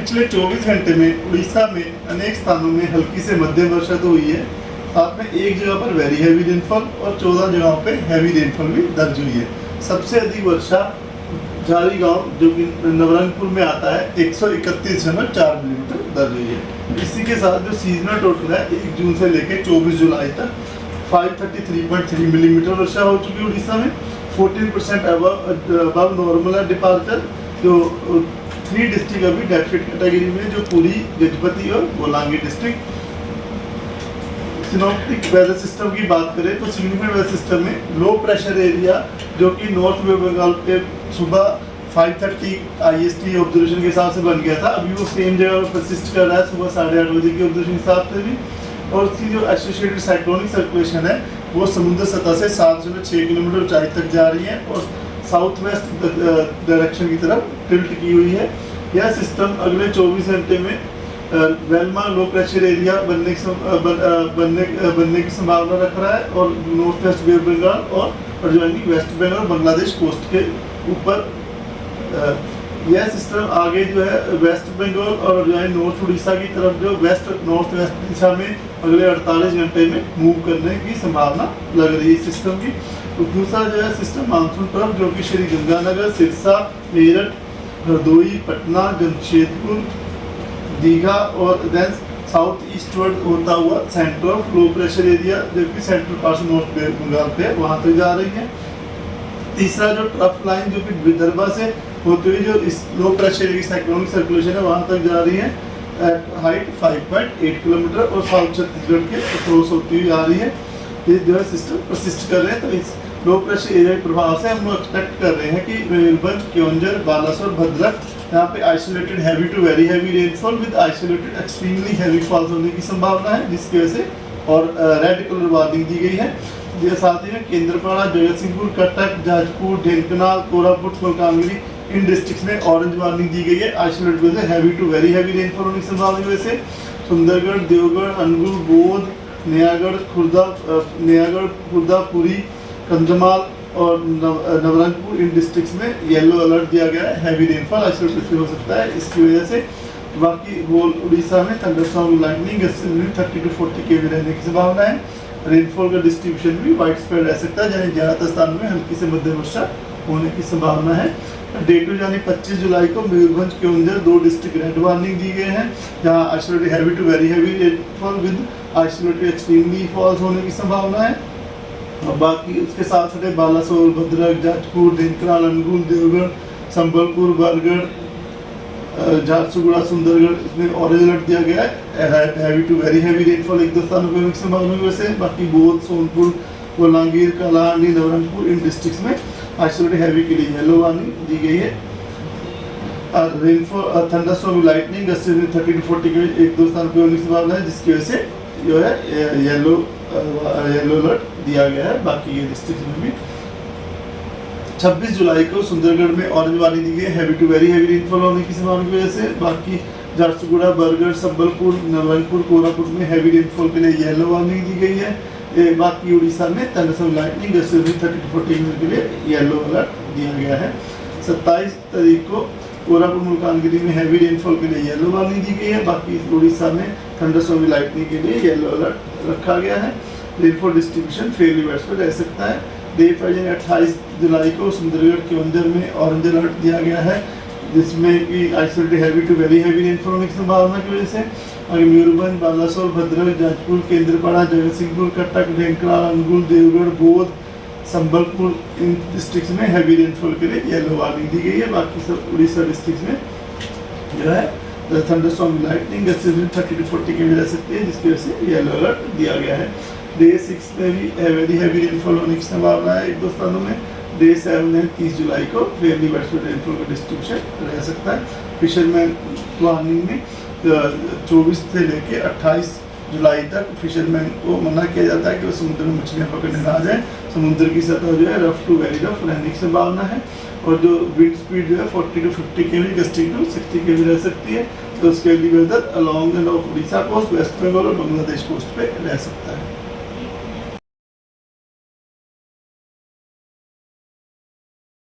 पिछले 24 घंटे में उड़ीसा में अनेक स्थानों में हल्की से मध्यम वर्षा तो हुई है, साथ में एक जगह पर वेरी हैवी रेनफॉल और 14 जगहों पे हैवी रेनफॉल भी दर्ज हुई है। सबसे अधिक वर्षा जारी गांव जो कि नवरंगपुर में आता है 131.4 मिलीमीटर दर्ज हुई है। इसी के साथ जो सीजनल टोटल है 1 जून से लेकर 24 जुलाई तक 533.3 मिलीमीटर वर्षा हो चुकी है उड़ीसा में। 14% अबव नॉर्मल डिपार्चर, जो 3 डिस्ट्रिक्ट अभी डेफिसिट कैटेगरी में, जो पुरी, गजपति और बोलांगी डिस्ट्रिक्ट। सिनोप्टिक वेदर सिस्टम की बात करें तो सिग्निफिकेंट वेदर सिस्टम में लो प्रेशर एरिया जो कि नॉर्थ बंगाल पे सुबह 5:30 IST ऑब्जर्वेशन के हिसाब से बन गया था, अभी वो सेम जगह पर परसिस्ट कर रहा है सुबह 8:30 बजे के ऑब्जर्वेशन के हिसाब से भी। और उसकी जो एसोसिएटेड साइक्लोनिक सर्कुलेशन है वो समुद्र सतह से 7.6 किलोमीटर ऊंचाई तक जा रही है और साउथ वेस्ट डायरेक्शन की तरफ टिल्ट की हुई है। यह सिस्टम अगले 24 घंटे में वेलमा लो प्रेशर एरिया बनने की संभावना रख रहा है और नॉर्थ वेस्ट बंगाल और adjoining west Bengal Bangladesh coast के ऊपर यह सिस्टम आगे जो है वेस्ट बंगाल और एडजॉइनिंग नॉर्थ उड़ीसा की तरफ जो वेस्ट नॉर्थ वेस्ट दिशा में अगले 48 घंटे में मूव करने की संभावना लग रही है सिस्टम की। तो दूसरा जो है सिस्टम मानसून तरफ जो कि श्री गंगानगर, सिरसा, मेरठ, हरदोई, पटना, जमशेदपुर, दीघा और देन साउथ ईस्टवर्ड होता हुआ सेंट्रल लो प्रेशर एरिया जो कि सेंट्रल पार्ट नॉर्थ बंगाल पे है वहाँ तक जा रही है। तीसरा जो ट्रफ लाइन जो कि विदर्भा से होते हुए जो इस लो प्रेशर की साइक्लोनिक सर्कुलेशन है वहाँ तक जा रही है एट हाइट 5.8 किलोमीटर और साउथ छत्तीसगढ़ के क्रॉस होती हुई आ रही है। ये जो है सिस्टम परसिस्ट कर रहे हैं, तो इस लो प्रेशर एरिया के प्रभाव से हम लोग एक्सपेक्ट कर रहे हैं कि मयूरभंज, केओंझर, बालासोर, भद्रक यहाँ पे isolated heavy to very heavy rainfall with isolated extremely heavy falls होने की संभावना है, जिसकी वजह से और रेड कलर वार्निंग दी गई है। ये साथ ही में केंद्रपाड़ा, जगतसिंहपुर, कटक, जाजपुर, ढेंकनाल, कोरापुट, मलकानगिरी इन डिस्ट्रिक्ट्स में ऑरेंज वार्निंग दी गई है आइसोलेटेड वजह से heavy to very heavy rainfall होने की संभावना की वजह से। सुंदरगढ़, देवगढ़, अनुगुल, बोध, नयागढ़, खुर्दा, पुरी, कंधमाल और नवरंगपुर इन डिस्ट्रिक्ट्स में येलो अलर्ट दिया गया है, हैवी रेनफॉल आइसोलेटेड हो सकता है इसकी वजह से। बाकी होल उड़ीसा में thunderstorm, lightning, gusts 30 to 40 km रहने की संभावना है। रेनफॉल का डिस्ट्रीब्यूशन भी वाइड स्प्रेड रह सकता है, यानी ज़्यादातर स्थानों में हल्की से मध्यम वर्षा होने की संभावना है। डे टू यानी 25 जुलाई को Mayurbhanj, Keonjhar 2 district red warning दी गए हैं, जहाँ isolated heavy to very heavy rainfall with isolated extremely falls होने की संभावना है। और बाकी उसके साथ साथ बालासोर, भद्रक, जाजपुर, ढेंकनाल, अनुगुल, देवगढ़, संबलपुर, बरगढ़, झारसुगुड़ा, सुंदरगढ़ इसमें ऑरेंज अलर्ट दिया गया है, heavy to very heavy rainfall एक 2 स्थानों पर संभावना की वजह से। बाकी बोध, सोनपुर, कोलांगीर, कालाहांडी, नवरंगपुर इन डिस्ट्रिक्ट्स में आइसोलेटेड हैवी के लिए येलो वार्निंग दी गई है। Rainfall thunderstorm, lightning, gusts 30 to 40 km एक 2 स्थानों पर होने की संभावना है, जिसकी वजह से जो है येलो अलर्ट दिया गया है। बाकी ये डिस्ट्रिक्ट में भी 26 जुलाई को सुंदरगढ़ में ऑरेंज वार्निंग दी गई है, heavy to very heavy rainfall होने की संभावना की वजह से। बाकी झारसुगुड़ा, बरगढ़, संबलपुर, नवरंगपुर, कोरापुट में हैवी रेनफॉल के लिए येलो वार्निंग दी गई है। बाकी उड़ीसा में thunderstorm, lightning, gusts 30 to 40 km के लिए येलो अलर्ट दिया गया है। 27 तारीख को कोरापुट, मलकानगिरी में हैवी रेनफॉल के लिए येलो वार्निंग दी गई है। बाकी उड़ीसा में थंडरस्टॉर्म, लाइटनिंग के लिए येलो अलर्ट रखा गया है। रेनफॉल डिस्ट्रीब्यूशन फेयरली वाइडस्प्रेड रह सकता है। डे 28 जुलाई को सुंदरगढ़, केओंझर में ऑरेंज अलर्ट दिया गया है, जिसमें कि isolated heavy to very heavy rainfall होने की संभावना की वजह से। और मयूरभंज, बालासोर, भद्रक, जाजपुर, केंद्रपाड़ा, जगतसिंहपुर, कटक, ढेंकनाल, अनुगुल, देवगढ़, बोध, संबलपुर इन डिस्ट्रिक्ट्स में हैवी रेनफॉल के लिए येलो वार्निंग दी गई है। बाकी सब उड़ीसा डिस्ट्रिक्ट में जो है thunderstorm, lightning, gusts 30 to 40 km रह सकती है, जिसकी वजह से येलो अलर्ट दिया गया है। डे 6 में भी वेरी हैवी रेनफॉल होने की संभावना है एक 2 स्थानों में। डे 7 है 30 जुलाई को फेयरली वाइडस्प्रेड रेनफॉल का डिस्ट्रीब्यूशन रह सकता है। फिशरमैन वार्निंग में 24 से लेके 28 जुलाई तक फिशरमैन को मना किया जाता है कि वो समुद्र में मछलियाँ पकड़ने ना जाए। समुद्र की सतह जो है रफ टू वेरी रफ रहने की संभावना है और जो विंड स्पीड जो है 40 to 50 km, gusting to 60 km रह सकती है। तो उसके लिए weather along and off Orissa coast, west Bengal और बांग्लादेश कोस्ट पे रह सकता है।